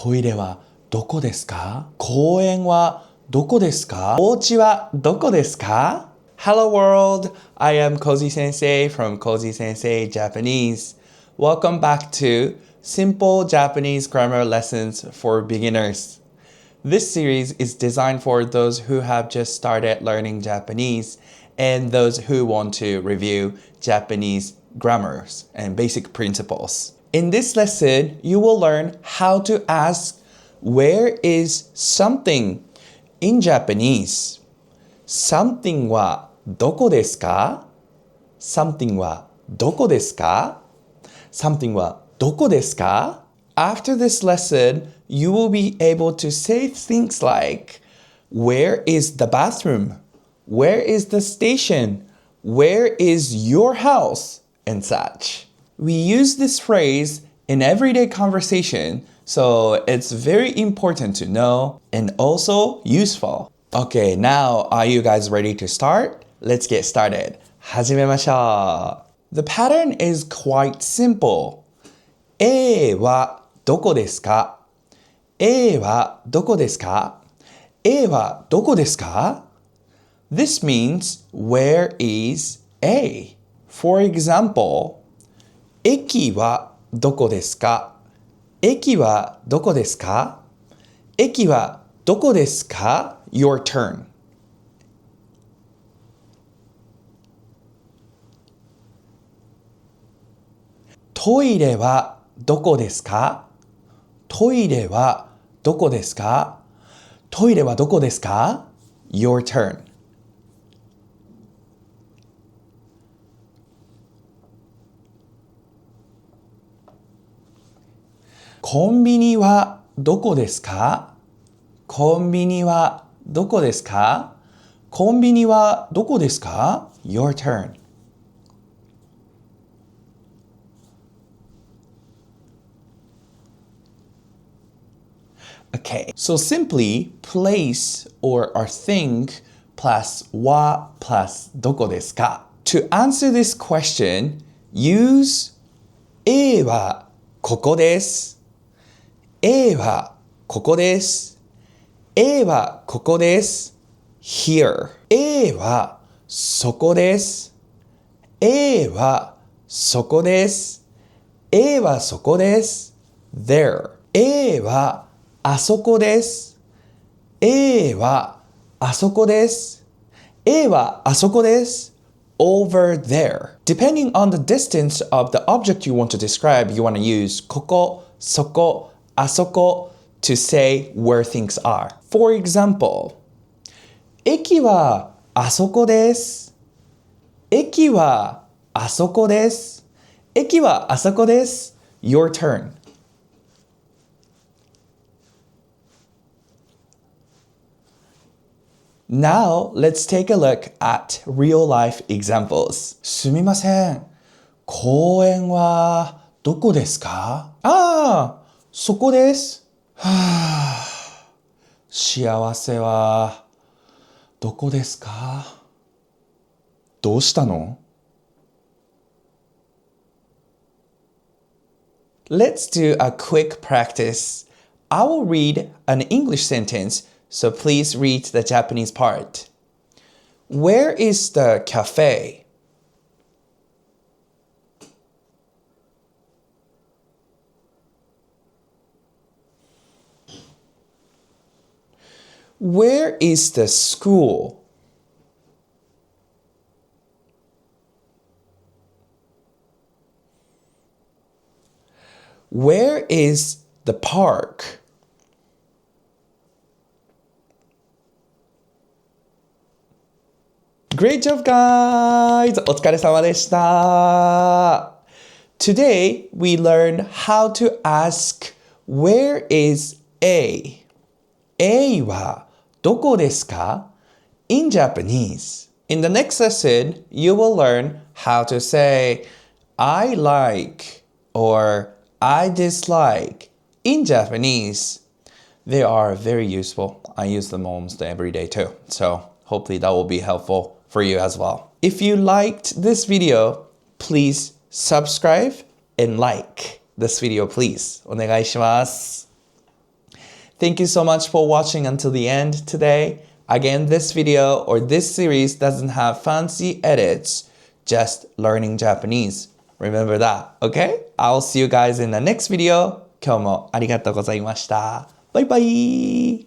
トイレはどこですか？公園はどこですか？お家はどこですか？ Hello world, I am Kozysensei from Kozysensei Japanese. Welcome back to Simple Japanese Grammar Lessons for Beginners. This series is designed for those who have just started learning Japanese and those who want to review Japanese grammars and basic principles. In this lesson, you will learn how to ask where is something in Japanese. Something はどこですか? Something はどこですか? Something はどこですか? After this lesson, you will be able to say things like, where is the bathroom? Where is the station? Where is your house? And such. We use this phrase in everyday conversation, so it's very important to know and also useful. Okay, now are you guys ready to start? Let's get started. 始めましょう. The pattern is quite simple. A はどこですか? A はどこですか? A はどこですか? This means where is A? For example, 駅はどこですか? 駅はどこですか? 駅はどこですか? Your turn. トイレはどこですか? トイレはどこですか? トイレはどこですか? Your turn. コンビニはどこですか? コンビニはどこですか? コンビニはどこですか? Your turn. Okay, so simply place or a thing plus は plus どこですか? To answer this question, use A はここです。A はここです。A はここです。Here. A はそこです。A はそこです。A はそこです。There. A はあそこです。A はあそこです。A はあそこです。Over there. Depending on the distance of the object you want to describe, you want to use ここ、そこ、あそこ to say where things are. For example, 駅はあそこです。駅はあそこです。駅はあそこです。Your turn. Now, let's take a look at real-life examples. すみません。公園はどこですか? そこです。幸せはどこですか? どうしたの? Let's do a quick practice. I will read an English sentence, so please read the Japanese part. Where is the cafe? Where is the school? Where is the park? Great job, guys! お疲れ様でした. Today, we learned how to ask where is A? A はどこですか? In Japanese. In the next lesson, you will learn how to say I like or I dislike in Japanese. They are very useful. I use them almost every day too. So hopefully that will be helpful for you as well. If you liked this video, please subscribe and like this video, please. お願いします。Thank you so much for watching until the end today. Again, this video or this series doesn't have fancy edits, just learning Japanese. Remember that, okay? I'll see you guys in the next video. 今日もありがとうございました。バイバイ